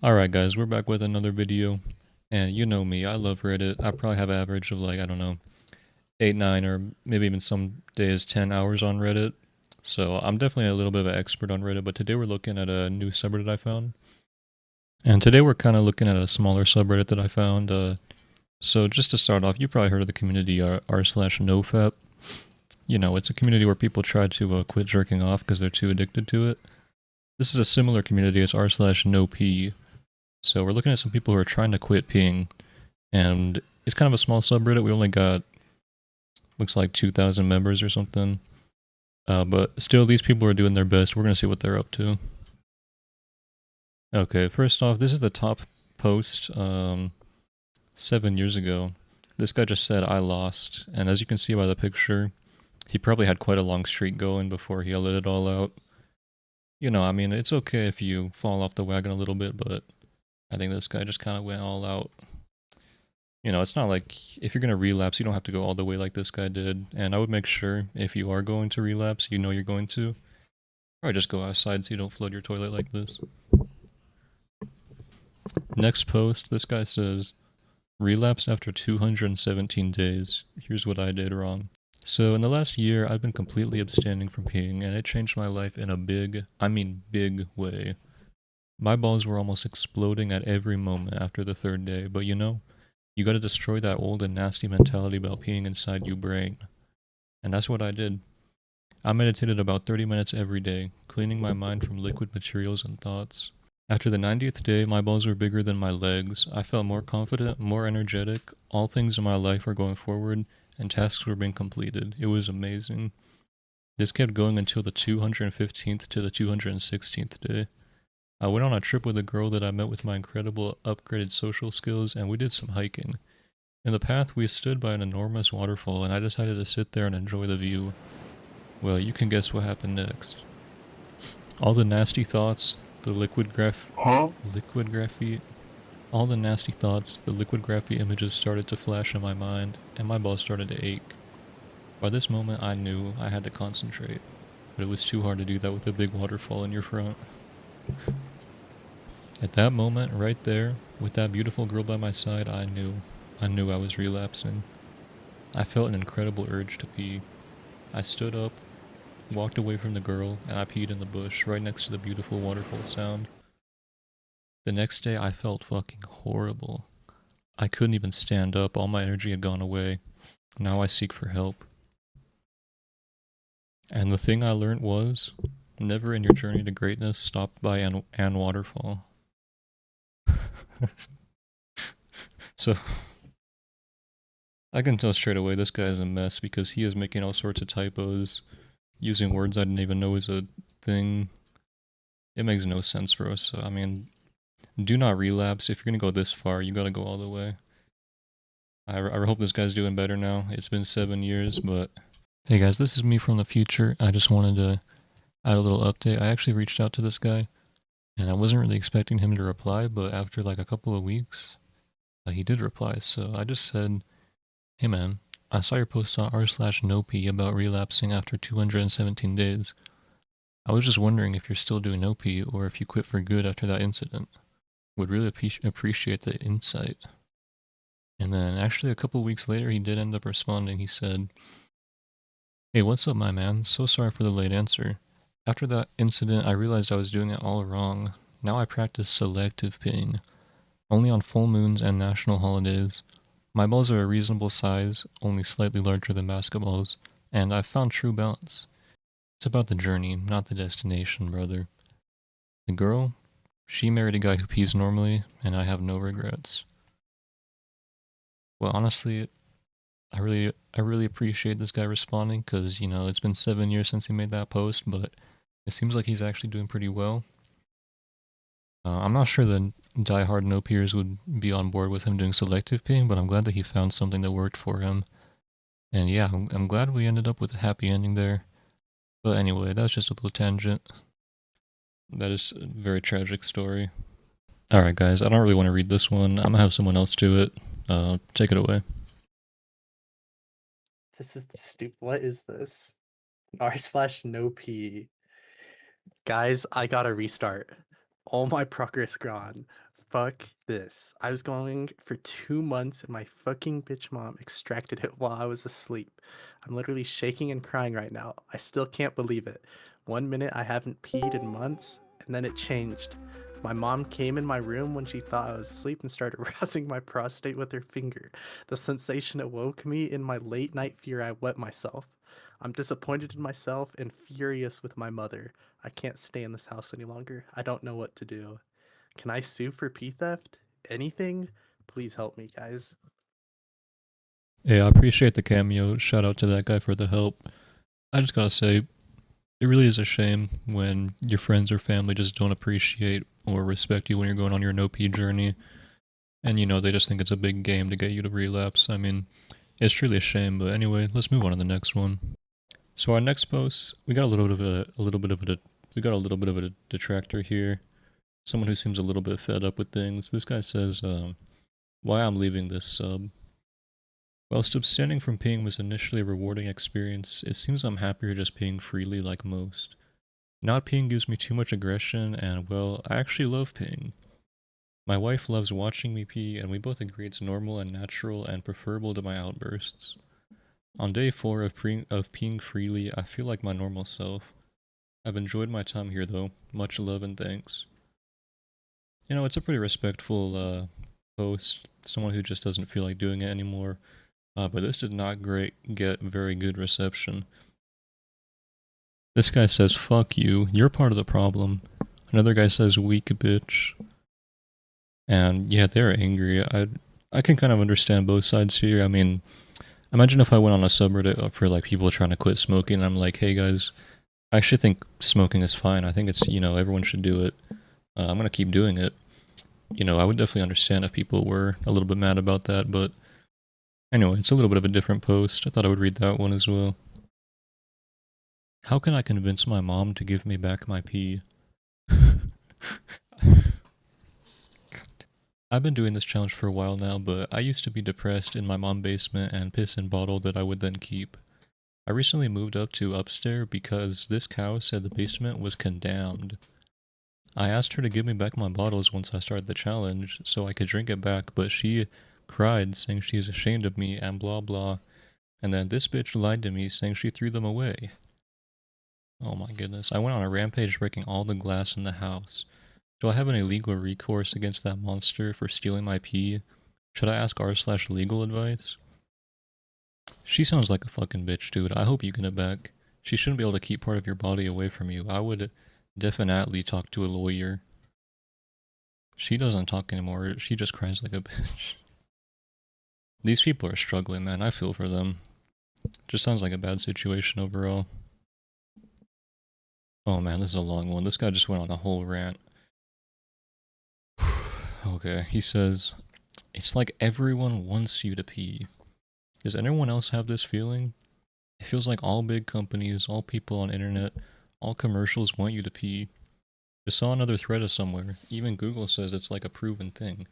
Alright guys, we're back with another video, and you know me, I love Reddit. I probably have an average of like, I don't know, 8, 9, or maybe even some days 10 hours on Reddit. So I'm definitely a little bit of an expert on Reddit, but today we're looking at a new subreddit I found. And today we're kind of looking at a smaller subreddit that I found. So just to start off, you probably heard of the community r/nofap. You know, it's a community where people try to quit jerking off because they're too addicted to it. This is a similar community as r/nopee. So we're looking at some people who are trying to quit peeing, and it's kind of a small subreddit. We only got, looks like 2,000 members or something. But still, these people are doing their best. We're going to see what they're up to. Okay, first off, this is the top post 7 years ago. This guy just said, "I lost." And as you can see by the picture, he probably had quite a long streak going before he let it all out. You know, I mean, it's okay if you fall off the wagon a little bit, but I think this guy just kind of went all out. You know, it's not like if you're going to relapse, you don't have to go all the way like this guy did. And I would make sure if you are going to relapse, you know you're going to. Or just go outside so you don't flood your toilet like this. Next post, this guy says, relapsed after 217 days. Here's what I did wrong. So in the last year, I've been completely abstaining from peeing, and it changed my life in a big, I mean big way. My balls were almost exploding at every moment after the third day, but you know, you gotta destroy that old and nasty mentality about peeing inside your brain. And that's what I did. I meditated about 30 minutes every day, cleaning my mind from liquid materials and thoughts. After the 90th day, my balls were bigger than my legs. I felt more confident, more energetic. All things in my life were going forward, and tasks were being completed. It was amazing. This kept going until the 215th to the 216th day. I went on a trip with a girl that I met with my incredible upgraded social skills, and we did some hiking. In the path, we stood by an enormous waterfall, and I decided to sit there and enjoy the view. Well, you can guess what happened next. All the nasty thoughts, the liquid graphite, all the nasty thoughts, the liquid graphite images started to flash in my mind, and my balls started to ache. By this moment, I knew I had to concentrate, but it was too hard to do that with a big waterfall in your front. At that moment, right there, with that beautiful girl by my side, I knew I was relapsing. I felt an incredible urge to pee. I stood up, walked away from the girl, and I peed in the bush right next to the beautiful waterfall sound. The next day, I felt fucking horrible. I couldn't even stand up, all my energy had gone away. Now I seek for help. And the thing I learned was, never in your journey to greatness stop by an waterfall. So, I can tell straight away this guy is a mess because he is making all sorts of typos, using words I didn't even know was a thing. It makes no sense for us. So, I mean, do not relapse. If you're gonna go this far, you gotta go all the way. I hope this guy's doing better now. It's been 7 years, but... Hey guys, this is me from the future. I just wanted to add a little update. I actually reached out to this guy, and I wasn't really expecting him to reply, but after like a couple of weeks, he did reply. So I just said, "Hey man, I saw your post on r/nopee about relapsing after 217 days. I was just wondering if you're still doing NoPee or if you quit for good after that incident. Would really appreciate the insight." And then actually a couple weeks later, he did end up responding. He said, "Hey, what's up, my man? So sorry for the late answer. After that incident, I realized I was doing it all wrong. Now I practice selective peeing, only on full moons and national holidays. My balls are a reasonable size, only slightly larger than basketballs, and I've found true balance. It's about the journey, not the destination, brother. The girl, she married a guy who pees normally, and I have no regrets." Well, honestly, I really appreciate this guy responding because, you know, it's been 7 years since he made that post, but it seems like he's actually doing pretty well. I'm not sure the diehard no peers would be on board with him doing selective peeing, but I'm glad that he found something that worked for him. And yeah, I'm glad we ended up with a happy ending there. But anyway, that's just a little tangent. That is a very tragic story. Alright guys, I don't really want to read this one. I'm gonna have someone else do it. Take it away. This is stupid. What is this? r/nopee. Guys, I gotta restart. All my progress gone. fuck this. I was going for 2 months and my fucking bitch mom extracted it while I was asleep. I'm literally shaking and crying right now. I still can't believe it. 1 minute I haven't peed in months, and then it changed. My mom came in my room when she thought I was asleep and started rousing my prostate with her finger. The sensation awoke me. In my late night fear, I wet myself. I'm disappointed in myself and furious with my mother. I can't stay in this house any longer. I don't know what to do. Can I sue for pee theft? Anything? Please help me, guys. Hey, I appreciate the cameo. Shout out to that guy for the help. I just gotta say, it really is a shame when your friends or family just don't appreciate or respect you when you're going on your NoPee journey. And they just think it's a big game to get you to relapse. I mean, it's truly a shame, but anyway, let's move on to the next one. So our next post, we got a little bit of a detractor here. Someone who seems a little bit fed up with things. This guy says, why I'm leaving this sub. Whilst abstaining from peeing was initially a rewarding experience, it seems I'm happier just peeing freely like most. Not peeing gives me too much aggression, and well, I actually love peeing. My wife loves watching me pee, and we both agree it's normal and natural and preferable to my outbursts. On day 4 of peeing freely, I feel like my normal self. I've enjoyed my time here though. Much love and thanks. It's a pretty respectful post. Someone who just doesn't feel like doing it anymore. But this did not get very good reception. This guy says, fuck you, you're part of the problem. Another guy says, weak bitch. And yeah, they're angry. I can kind of understand both sides here. I mean, imagine if I went on a subreddit for like people trying to quit smoking and I'm like, hey guys, I actually think smoking is fine. I think it's, everyone should do it. I'm gonna keep doing it. I would definitely understand if people were a little bit mad about that, but anyway, it's a little bit of a different post. I thought I would read that one as well. How can I convince my mom to give me back my pee? I've been doing this challenge for a while now, but I used to be depressed in my mom's basement and piss in bottle that I would then keep. I recently moved up to upstairs because this cow said the basement was condemned. I asked her to give me back my bottles once I started the challenge so I could drink it back, but she cried saying she is ashamed of me and blah blah, and then this bitch lied to me saying she threw them away. Oh my goodness, I went on a rampage breaking all the glass in the house. Do I have any legal recourse against that monster for stealing my pee? Should I ask r/legal advice? She sounds like a fucking bitch, dude. I hope you get it back. She shouldn't be able to keep part of your body away from you. I would definitely talk to a lawyer. She doesn't talk anymore. She just cries like a bitch. These people are struggling, man. I feel for them. Just sounds like a bad situation overall. Oh man, this is a long one. This guy just went on a whole rant. Okay, he says, it's like everyone wants you to pee. Does anyone else have this feeling? It feels like all big companies, all people on internet, all commercials want you to pee. Just saw another thread of somewhere. Even Google says it's like a proven thing.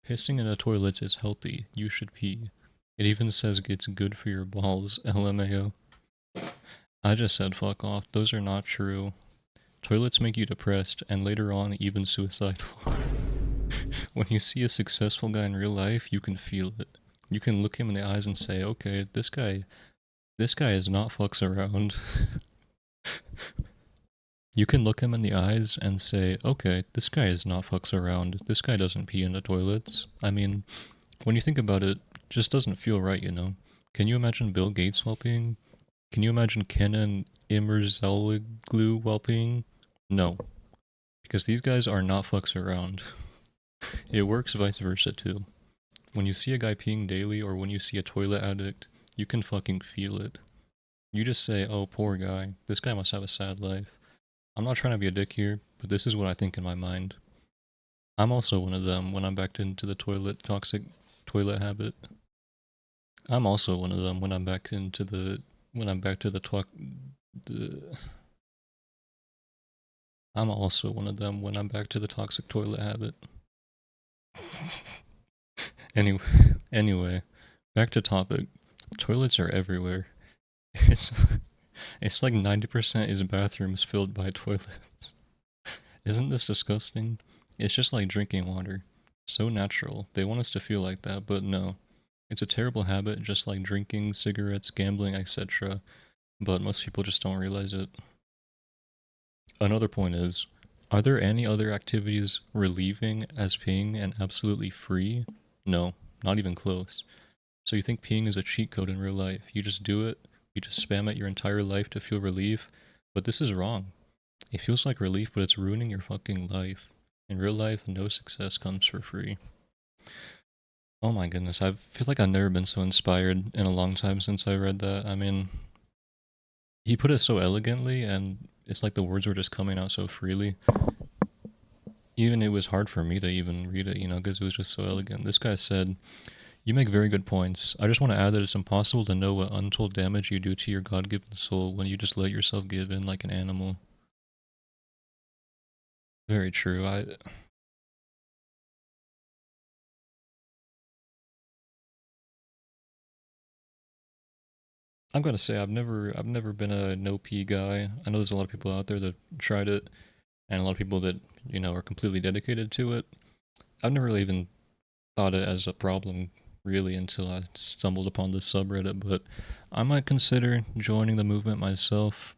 Pissing in the toilets is healthy. You should pee. It even says it's good for your balls. LMAO. I just said fuck off. Those are not true. Toilets make you depressed, and later on, even suicidal. When you see a successful guy in real life, you can feel it. You can look him in the eyes and say, okay, this guy is not fucks around. You can look him in the eyes and say, okay, this guy is not fucks around. This guy doesn't pee in the toilets. I mean, when you think about it, just doesn't feel right, Can you imagine Bill Gates while peeing? Can you imagine Kenan Immerzaloglu while peeing? No. Because these guys are not fucks around. It works vice versa too. When you see a guy peeing daily or when you see a toilet addict, you can fucking feel it. You just say, oh, poor guy. This guy must have a sad life. I'm not trying to be a dick here, but this is what I think in my mind. I'm also one of them when I'm backed into the toxic toilet habit. I'm also one of them when I'm back to the I'm also one of them when I'm back to the toxic toilet habit. Anyway, back to topic. Toilets are everywhere. It's it's like 90% is bathrooms filled by toilets. Isn't this disgusting? It's just like drinking water. So natural. They want us to feel like that, but no. It's a terrible habit, just like drinking, cigarettes, gambling, etc. But most people just don't realize it. Another point is, are there any other activities relieving as peeing and absolutely free? No, not even close. So you think peeing is a cheat code in real life. You just do it, you just spam it your entire life to feel relief. But this is wrong. It feels like relief, but it's ruining your fucking life. In real life, no success comes for free. Oh my goodness, I feel like I've never been so inspired in a long time since I read that. I mean, he put it so elegantly, and it's like the words were just coming out so freely. Even it was hard for me to even read it, because it was just so elegant. This guy said, "You make very good points. I just want to add that it's impossible to know what untold damage you do to your God-given soul when you just let yourself give in like an animal." Very true. I'm gonna say I've never been a NoPee guy. I know there's a lot of people out there that tried it, and a lot of people that are completely dedicated to it. I've never really even thought it as a problem really until I stumbled upon this subreddit, but I might consider joining the movement myself.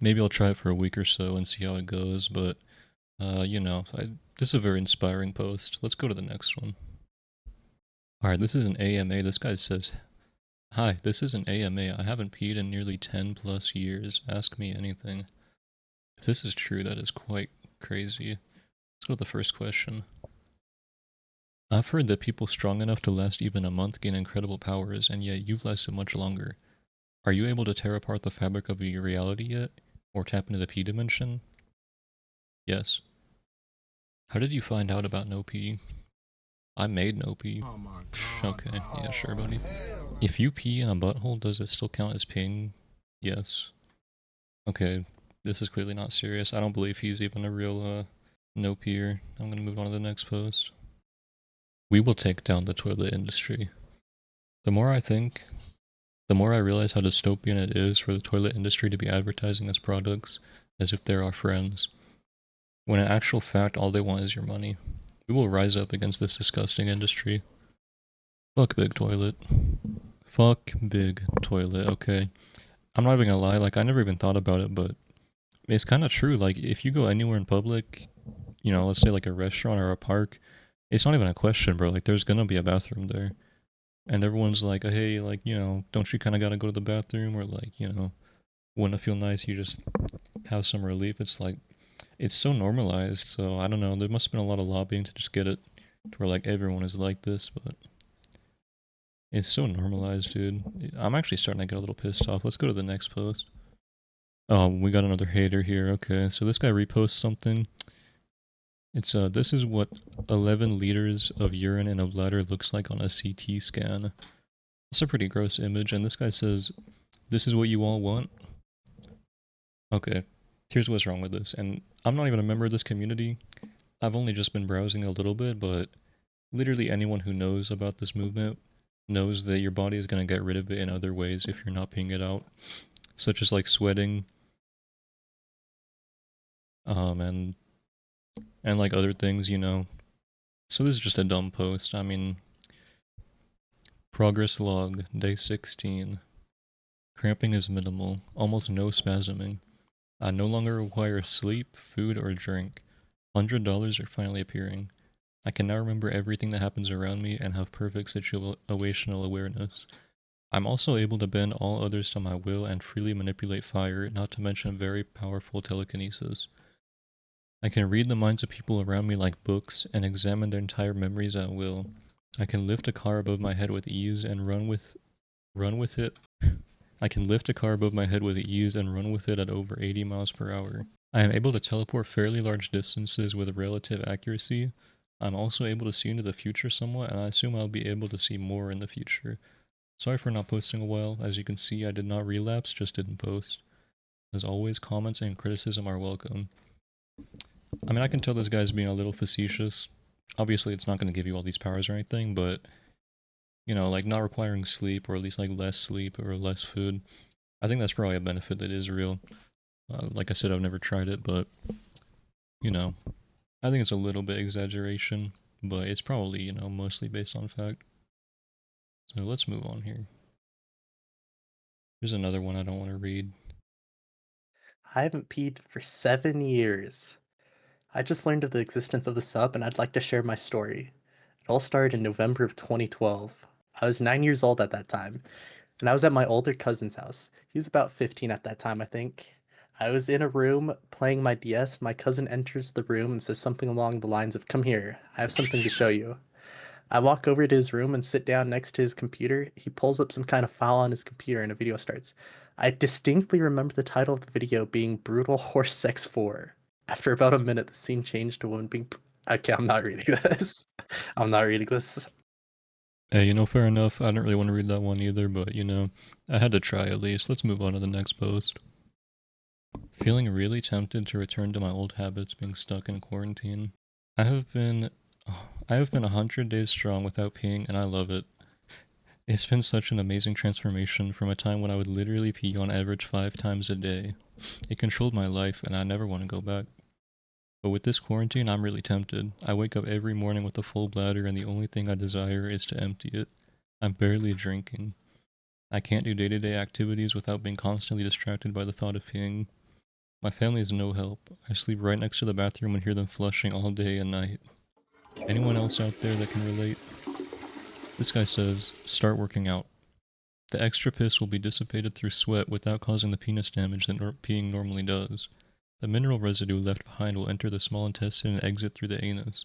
Maybe I'll try it for a week or so and see how it goes, but this is a very inspiring post. Let's go to the next one. Alright, this is an AMA. This guy says, "Hi, this is an AMA. I haven't peed in nearly 10 plus years. Ask me anything." If this is true, that is quite crazy. Let's go to the first question. I've heard that people strong enough to last even a month gain incredible powers, and yet you've lasted much longer. Are you able to tear apart the fabric of your reality yet? Or tap into the P dimension? Yes. How did you find out about NoPee? I made NoPee. Oh my god. Okay, yeah, sure, Oh, buddy. hell. If you pee in a butthole, does it still count as peeing? Yes. Okay, this is clearly not serious. I don't believe he's even a real, no-peer. I'm gonna move on to the next post. We will take down the toilet industry. The more I think, the more I realize how dystopian it is for the toilet industry to be advertising its products as if they're our friends, when in actual fact all they want is your money. We will rise up against this disgusting industry. Fuck big toilet. Fuck big toilet, okay. I'm not even gonna lie, like I never even thought about it, but it's kind of true. Like if you go anywhere in public, let's say like a restaurant or a park, it's not even a question, bro. Like there's gonna be a bathroom there. And everyone's like, hey, like, don't you kind of gotta go to the bathroom? Or like, wouldn't it feel nice you just have some relief? It's like, it's so normalized. So I don't know. There must have been a lot of lobbying to just get it to where like everyone is like this, but it's so normalized, dude. I'm actually starting to get a little pissed off. Let's go to the next post. Oh, we got another hater here. Okay, so this guy reposts something. It's this is what 11 liters of urine in a bladder looks like on a CT scan. It's a pretty gross image, and this guy says, "This is what you all want." Okay, here's what's wrong with this, and I'm not even a member of this community. I've only just been browsing a little bit, but literally anyone who knows about this movement knows that your body is going to get rid of it in other ways if you're not peeing it out, such as like sweating, and like other things. So this is just a dumb post. I mean, progress log, day 16. Cramping is minimal, almost no spasming. I no longer require sleep, food, or drink. $100 are finally appearing. I can now remember everything that happens around me and have perfect situational awareness. I'm also able to bend all others to my will and freely manipulate fire, not to mention very powerful telekinesis. I can read the minds of people around me like books and examine their entire memories at will. I can lift a car above my head with ease and run with it. I can lift a car above my head with ease and run with it at over 80 miles per hour. I am able to teleport fairly large distances with relative accuracy. I'm also able to see into the future somewhat, and I assume I'll be able to see more in the future. Sorry for not posting a while. As you can see, I did not relapse, just didn't post. As always, comments and criticism are welcome. I mean, I can tell this guy's being a little facetious. Obviously, it's not going to give you all these powers or anything, but, like not requiring sleep, or at least like less sleep or less food, I think that's probably a benefit that is real. Like I said, I've never tried it, but, I think it's a little bit exaggeration. but it's probably, you know, mostly based on fact. So let's move on here. Here's another one I don't want to read. I haven't peed for 7 years. I just learned of the existence of the sub and I'd like to share my story. It all started in November of 2012. I was 9 years old at that time, and I was at my older cousin's house. He was about 15 at that time, I think. I was in a room playing my DS. My cousin enters the room and says something along the lines of, "Come here, I have something to show you." I walk over to his room and sit down next to his computer. He pulls up some kind of file on his computer and a video starts. I distinctly remember the title of the video being Brutal Horse Sex 4. After about a minute, the scene changed to a woman being. Okay, I'm not reading this. I'm not reading this. Hey, you know, fair enough. I didn't really want to read that one either, but you know, I had to try at least. Let's move on to the next post. Feeling really tempted to return to my old habits being stuck in quarantine. I have been I have been 100 days strong without peeing and I love it. It's been such an amazing transformation from a time when I would literally pee on average 5 times a day. It controlled my life and I never want to go back. But with this quarantine, I'm really tempted. I wake up every morning with a full bladder and the only thing I desire is to empty it. I'm barely drinking. I can't do day-to-day activities without being constantly distracted by the thought of peeing. My family is no help. I sleep right next to the bathroom and hear them flushing all day and night. Anyone else out there that can relate? This guy says, start working out. The extra piss will be dissipated through sweat without causing the penis damage that peeing normally does. The mineral residue left behind will enter the small intestine and exit through the anus.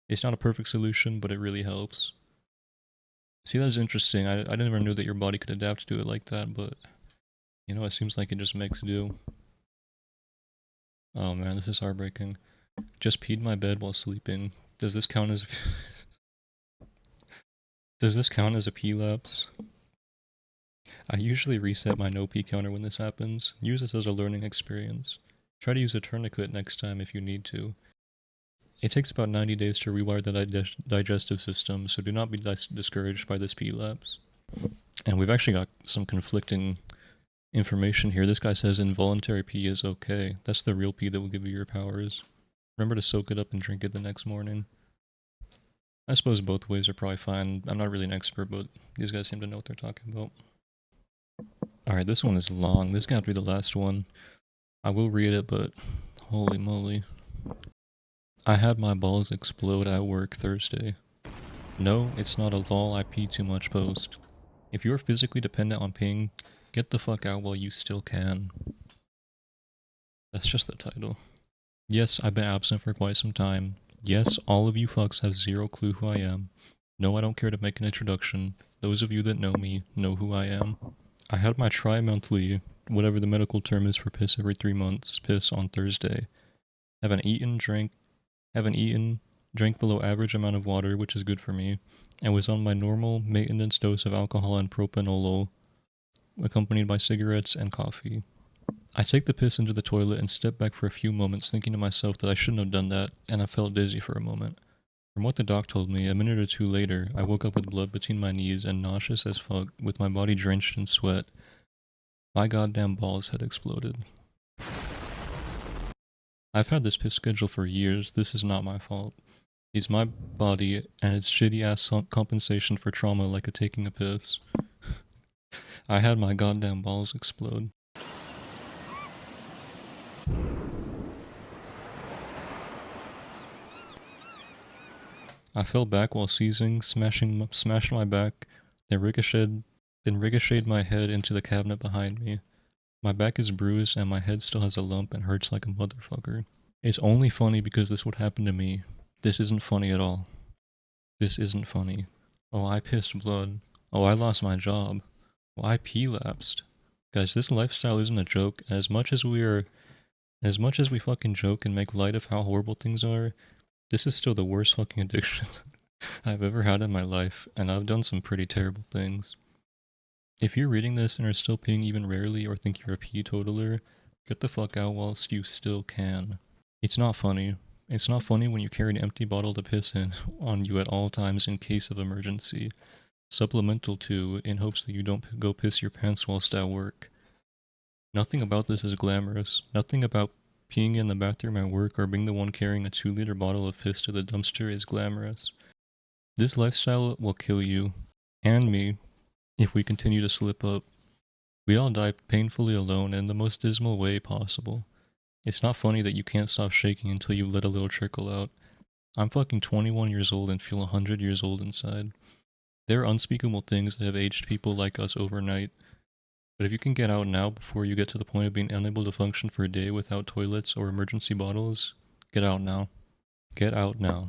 It's not a perfect solution, but it really helps. See, that's interesting. I never knew that your body could adapt to it like that, but, you know, it seems like it just makes do. Oh man, this is heartbreaking. Just peed my bed while sleeping. Does this count as... Does this count as a pee lapse? I usually reset my NoPee counter when this happens. Use this as a learning experience. Try to use a tourniquet next time if you need to. It takes about 90 days to rewire the digestive system, so do not be discouraged by this pee lapse. And we've actually got some conflicting information here. This guy says involuntary pee is okay. That's the real pee that will give you your powers. Remember to soak it up and drink it the next morning. I suppose both ways are probably fine. I'm not really an expert, but these guys seem to know what they're talking about. Alright, this one is long. This is gonna have to be the last one. I will read it, but holy moly. I had my balls explode at work Thursday. No, it's not a lol I pee too much post. If you're physically dependent on peeing, get the fuck out while you still can. That's just the title. Yes, I've been absent for quite some time. Yes, all of you fucks have zero clue who I am. No, I don't care to make an introduction. Those of you that know me know who I am. I had my tri-monthly, whatever the medical term is for piss every 3 months, piss on Thursday. Haven't eaten, drank below average amount of water, which is good for me, and was on my normal maintenance dose of alcohol and propanolol, accompanied by cigarettes and coffee. I take the piss into the toilet and step back for a few moments thinking to myself that I shouldn't have done that, and I felt dizzy for a moment. From what the doc told me, a minute or two later, I woke up with blood between my knees and nauseous as fuck, with my body drenched in sweat. My goddamn balls had exploded. I've had this piss schedule for years. This is not my fault. It's my body and its shitty ass compensation for trauma like a taking a piss. I had my goddamn balls explode. I fell back while seizing, smashed my back, then ricocheted my head into the cabinet behind me. My back is bruised and my head still has a lump and hurts like a motherfucker. It's only funny because this would happen to me. This isn't funny at all. This isn't funny. Oh, I pissed blood. Oh, I lost my job. Oh, I pee lapsed. Guys, this lifestyle isn't a joke. As much as we fucking joke and make light of how horrible things are, this is still the worst fucking addiction I've ever had in my life, and I've done some pretty terrible things. If you're reading this and are still peeing even rarely or think you're a pee totaler, get the fuck out whilst you still can. It's not funny. It's not funny when you carry an empty bottle to piss in on you at all times in case of emergency. Supplemental to, in hopes that you don't go piss your pants whilst at work. Nothing about this is glamorous. Nothing about peeing in the bathroom at work, or being the one carrying a 2-liter bottle of piss to the dumpster is glamorous. This lifestyle will kill you, and me, if we continue to slip up. We all die painfully alone in the most dismal way possible. It's not funny that you can't stop shaking until you let a little trickle out. I'm fucking 21 years old and feel 100 years old inside. There are unspeakable things that have aged people like us overnight. But if you can get out now before you get to the point of being unable to function for a day without toilets or emergency bottles, get out now. Get out now.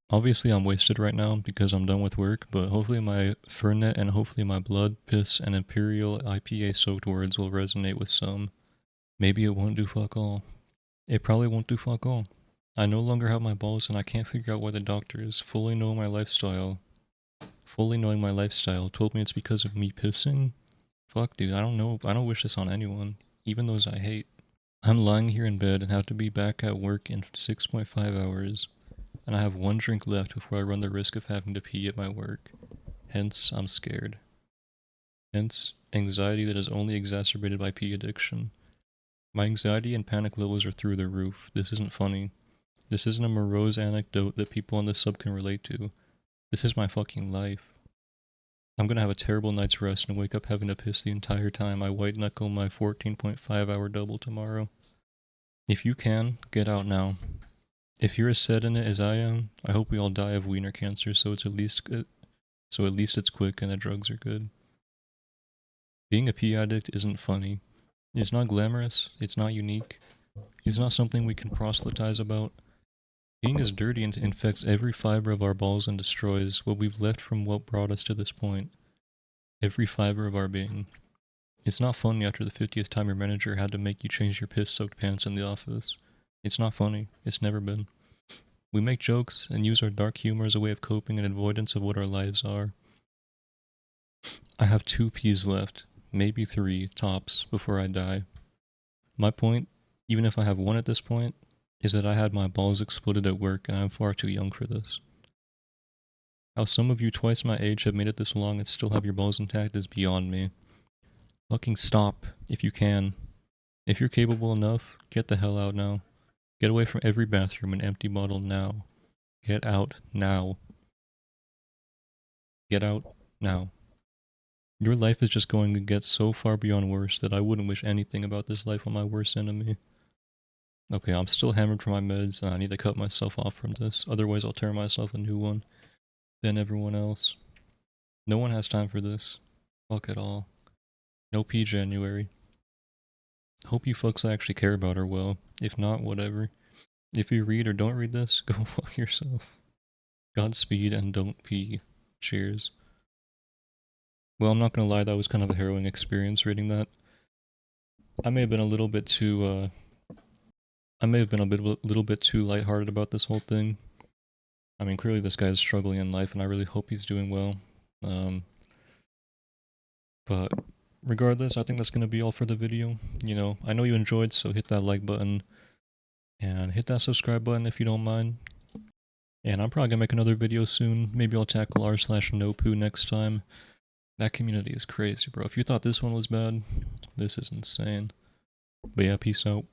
Obviously I'm wasted right now because I'm done with work, but hopefully my Fernet and hopefully my blood, piss, and Imperial IPA soaked words will resonate with some. Maybe it won't do fuck all. It probably won't do fuck all. I no longer have my balls and I can't figure out why the doctors, fully knowing my lifestyle, told me it's because of me pissing. Fuck dude, I don't know, I don't wish this on anyone, even those I hate. I'm lying here in bed and have to be back at work in 6.5 hours. And I have one drink left before I run the risk of having to pee at my work. Hence, I'm scared. Hence, anxiety that is only exacerbated by pee addiction. My anxiety and panic levels are through the roof. This isn't funny. This isn't a morose anecdote that people on this sub can relate to. This is my fucking life. I'm gonna have a terrible night's rest and wake up having to piss the entire time I white knuckle my 14.5 hour double tomorrow. If you can, get out now. If you're as set in it as I am, I hope we all die of wiener cancer, so at least it's quick and the drugs are good. Being a pee addict isn't funny. It's not glamorous, it's not unique, it's not something we can proselytize about. Being is dirty and infects every fiber of our balls and destroys what we've left from what brought us to this point. Every fiber of our being. It's not funny after the 50th time your manager had to make you change your piss-soaked pants in the office. It's not funny. It's never been. We make jokes and use our dark humor as a way of coping and avoidance of what our lives are. I have 2 peas left, maybe 3, tops, before I die. My point, even if I have 1 at this point, is that I had my balls exploded at work and I'm far too young for this. How some of you twice my age have made it this long and still have your balls intact is beyond me. Fucking stop, if you can. If you're capable enough, get the hell out now. Get away from every bathroom and empty bottle now. Get out now. Get out now. Your life is just going to get so far beyond worse that I wouldn't wish anything about this life on my worst enemy. Okay, I'm still hammered from my meds and I need to cut myself off from this, otherwise I'll tear myself a new one. Then everyone else. No one has time for this. Fuck it all. NoPee January. Hope you folks actually care about her well. If not, whatever. If you read or don't read this, go fuck yourself. Godspeed and don't pee. Cheers. Well, I'm not gonna lie, that was kind of a harrowing experience reading that. I may have been a little bit too, little bit too lighthearted about this whole thing. I mean, clearly this guy's struggling in life and I really hope he's doing well. But regardless, I think that's gonna be all for the video. You know, I know you enjoyed, so hit that like button. And hit that subscribe button if you don't mind. And I'm probably gonna make another video soon. Maybe I'll tackle r/NoPoo next time. That community is crazy, bro. If you thought this one was bad, this is insane. But yeah, peace out.